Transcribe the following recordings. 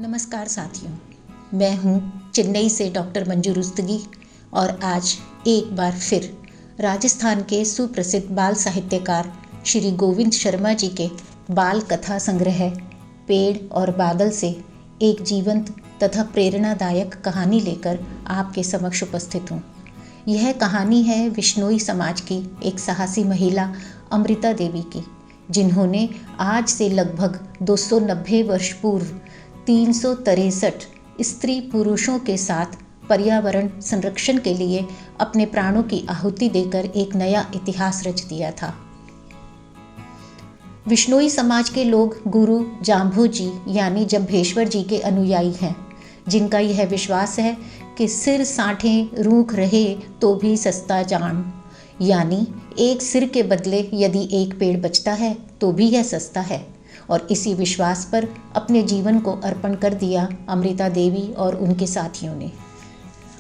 नमस्कार साथियों, मैं हूँ चेन्नई से डॉक्टर मंजू रुस्तगी और आज एक बार फिर राजस्थान के सुप्रसिद्ध बाल साहित्यकार श्री गोविंद शर्मा जी के बाल कथा संग्रह पेड़ और बादल से एक जीवंत तथा प्रेरणादायक कहानी लेकर आपके समक्ष उपस्थित हूँ। यह कहानी है विश्नोई समाज की एक साहसी महिला अमृता देवी की, जिन्होंने आज से लगभग 290 वर्ष पूर्व 363 स्त्री पुरुषों के साथ पर्यावरण संरक्षण के लिए अपने प्राणों की आहुति देकर एक नया इतिहास रच दिया था। विश्नोई समाज के लोग गुरु जाम्भू जी यानी जम्भेश्वर जी के अनुयायी हैं, जिनका यह विश्वास है कि सिर साठे रूख रहे तो भी सस्ता जान, यानी एक सिर के बदले यदि एक पेड़ बचता है तो भी यह सस्ता है। और इसी विश्वास पर अपने जीवन को अर्पण कर दिया अमृता देवी और उनके साथियों ने।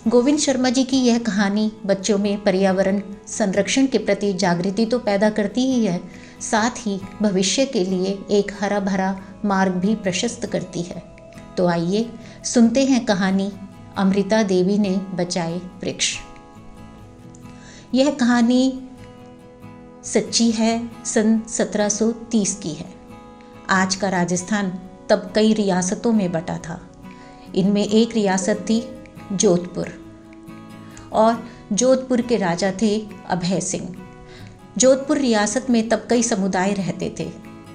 गोविंद शर्मा जी की यह कहानी बच्चों में पर्यावरण संरक्षण के प्रति जागृति तो पैदा करती ही है, साथ ही भविष्य के लिए एक हरा भरा मार्ग भी प्रशस्त करती है। तो आइए सुनते हैं कहानी अमृता देवी ने बचाए वृक्ष। यह कहानी सच्ची है, सन 1730 की है। आज का राजस्थान तब कई रियासतों में बटा था। इनमें एक रियासत थी जोधपुर और जोधपुर के राजा थे अभय सिंह। जोधपुर रियासत में तब कई समुदाय रहते थे।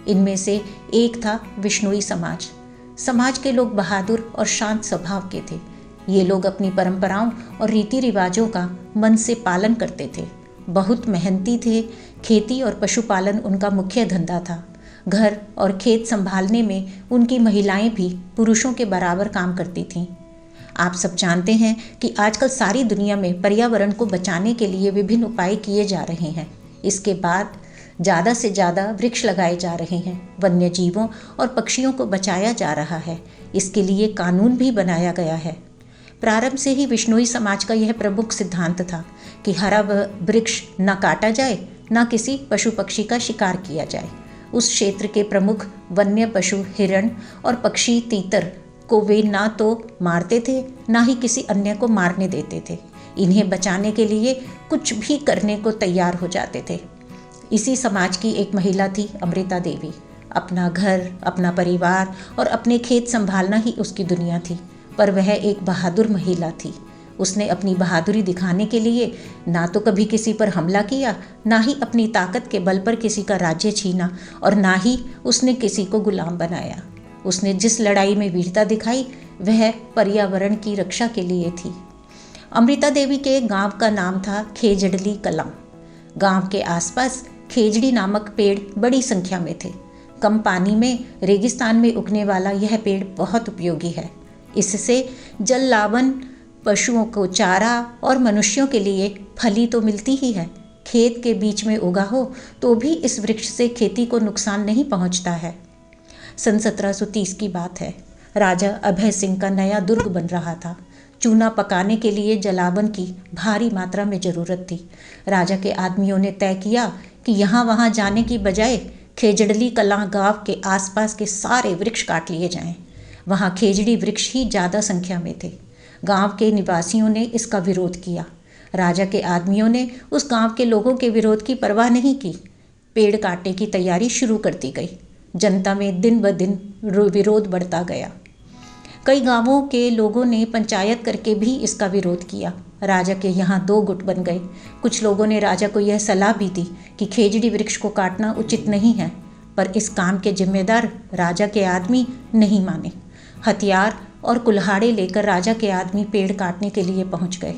इनमें से एक था विश्नोई समाज। समाज के लोग बहादुर और शांत स्वभाव के थे। ये लोग अपनी परंपराओं और रीति रिवाजों का मन से पालन करते थे। बहुत मेहनती थे। खेती और पशुपालन उनका मुख्य धंधा था। घर और खेत संभालने में उनकी महिलाएं भी पुरुषों के बराबर काम करती थीं। आप सब जानते हैं कि आजकल सारी दुनिया में पर्यावरण को बचाने के लिए विभिन्न उपाय किए जा रहे हैं। इसके बाद ज़्यादा से ज़्यादा वृक्ष लगाए जा रहे हैं। वन्य जीवों और पक्षियों को बचाया जा रहा है। इसके लिए कानून भी बनाया गया है। प्रारंभ से ही विश्नोई समाज का यह प्रमुख सिद्धांत था कि हरा वृक्ष न काटा जाए, न किसी पशु पक्षी का शिकार किया जाए। उस क्षेत्र के प्रमुख वन्य पशु हिरण और पक्षी तीतर को वे ना तो मारते थे, ना ही किसी अन्य को मारने देते थे। इन्हें बचाने के लिए कुछ भी करने को तैयार हो जाते थे। इसी समाज की एक महिला थी अमृता देवी। अपना घर, अपना परिवार और अपने खेत संभालना ही उसकी दुनिया थी। पर वह एक बहादुर महिला थी। उसने अपनी बहादुरी दिखाने के लिए ना तो कभी किसी पर हमला किया, ना ही अपनी ताकत के बल पर किसी का राज्य छीना और ना ही उसने किसी को गुलाम बनाया। उसने जिस लड़ाई में वीरता दिखाई वह पर्यावरण की रक्षा के लिए थी। अमृता देवी के गांव का नाम था खेजड़ली कलां। गांव के आसपास खेजड़ी नामक पेड़ बड़ी संख्या में थे। कम पानी में रेगिस्तान में उगने वाला यह पेड़ बहुत उपयोगी है। इससे जल लावन, पशुओं को चारा और मनुष्यों के लिए फली तो मिलती ही है। खेत के बीच में उगा हो तो भी इस वृक्ष से खेती को नुकसान नहीं पहुंचता है। सन 1730 की बात है। राजा अभय सिंह का नया दुर्ग बन रहा था। चूना पकाने के लिए जलावन की भारी मात्रा में ज़रूरत थी। राजा के आदमियों ने तय किया कि यहाँ वहाँ जाने की बजाय खेजड़ली कलां गांव के आसपास के सारे वृक्ष काट लिए जाएं। वहाँ खेजड़ी वृक्ष ही ज़्यादा संख्या में थे। गांव के निवासियों ने इसका विरोध किया। राजा के आदमियों ने उस गांव के लोगों के विरोध की परवाह नहीं की। पेड़ काटने की तैयारी शुरू कर दी गई। जनता में दिन ब दिन विरोध बढ़ता गया। कई गांवों के लोगों ने पंचायत करके भी इसका विरोध किया। राजा के यहाँ दो गुट बन गए। कुछ लोगों ने राजा को यह सलाह भी दी कि खेजड़ी वृक्ष को काटना उचित नहीं है, पर इस काम के जिम्मेदार राजा के आदमी नहीं माने। हथियार और कुल्हाड़े लेकर राजा के आदमी पेड़ काटने के लिए पहुंच गए।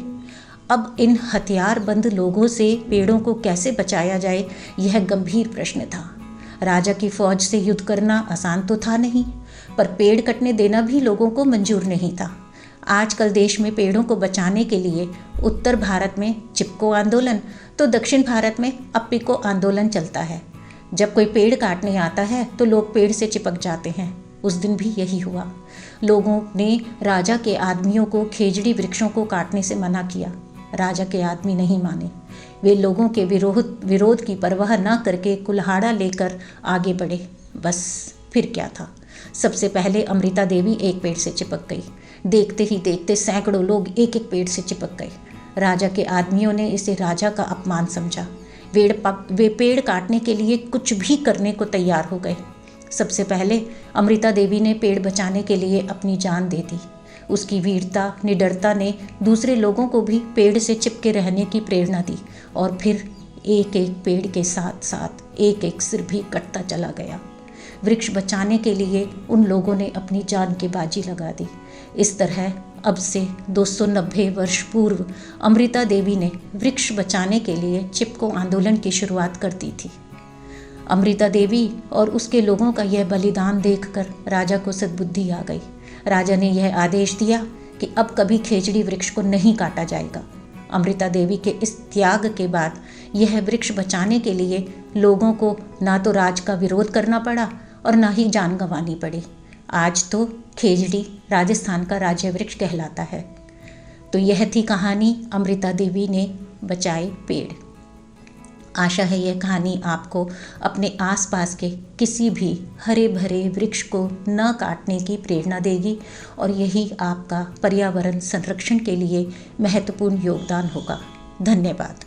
अब इन हथियारबंद लोगों से पेड़ों को कैसे बचाया जाए, यह गंभीर प्रश्न था। राजा की फौज से युद्ध करना आसान तो था नहीं, पर पेड़ कटने देना भी लोगों को मंजूर नहीं था। आजकल देश में पेड़ों को बचाने के लिए उत्तर भारत में चिपको आंदोलन तो दक्षिण भारत में अप्पिको आंदोलन चलता है। जब कोई पेड़ काटने आता है तो लोग पेड़ से चिपक जाते हैं। उस दिन भी यही हुआ। लोगों ने राजा के आदमियों को खेजड़ी वृक्षों को काटने से मना किया। राजा के आदमी नहीं माने। वे लोगों के विरोध की परवाह न करके कुल्हाड़ा लेकर आगे बढ़े। बस फिर क्या था, सबसे पहले अमृता देवी एक पेड़ से चिपक गई। देखते ही देखते सैकड़ों लोग एक एक पेड़ से चिपक गए। राजा के आदमियों ने इसे राजा का अपमान समझा। वे पेड़ काटने के लिए कुछ भी करने को तैयार हो गए। सबसे पहले अमृता देवी ने पेड़ बचाने के लिए अपनी जान दे दी। उसकी वीरता, निडरता ने दूसरे लोगों को भी पेड़ से चिपके रहने की प्रेरणा दी और फिर एक एक पेड़ के साथ साथ एक एक सिर भी कटता चला गया। वृक्ष बचाने के लिए उन लोगों ने अपनी जान की बाजी लगा दी। इस तरह अब से 290 वर्ष पूर्व अमृता देवी ने वृक्ष बचाने के लिए चिपको आंदोलन की शुरुआत कर दी थी। अमृता देवी और उसके लोगों का यह बलिदान देखकर राजा को सद्बुद्धि आ गई। राजा ने यह आदेश दिया कि अब कभी खेजड़ी वृक्ष को नहीं काटा जाएगा। अमृता देवी के इस त्याग के बाद यह वृक्ष बचाने के लिए लोगों को ना तो राज का विरोध करना पड़ा और ना ही जान गंवानी पड़ी। आज तो खेजड़ी राजस्थान का राज्य वृक्ष कहलाता है। तो यह थी कहानी अमृता देवी ने बचाए पेड़। आशा है यह कहानी आपको अपने आसपास के किसी भी हरे भरे वृक्ष को न काटने की प्रेरणा देगी और यही आपका पर्यावरण संरक्षण के लिए महत्वपूर्ण योगदान होगा। धन्यवाद।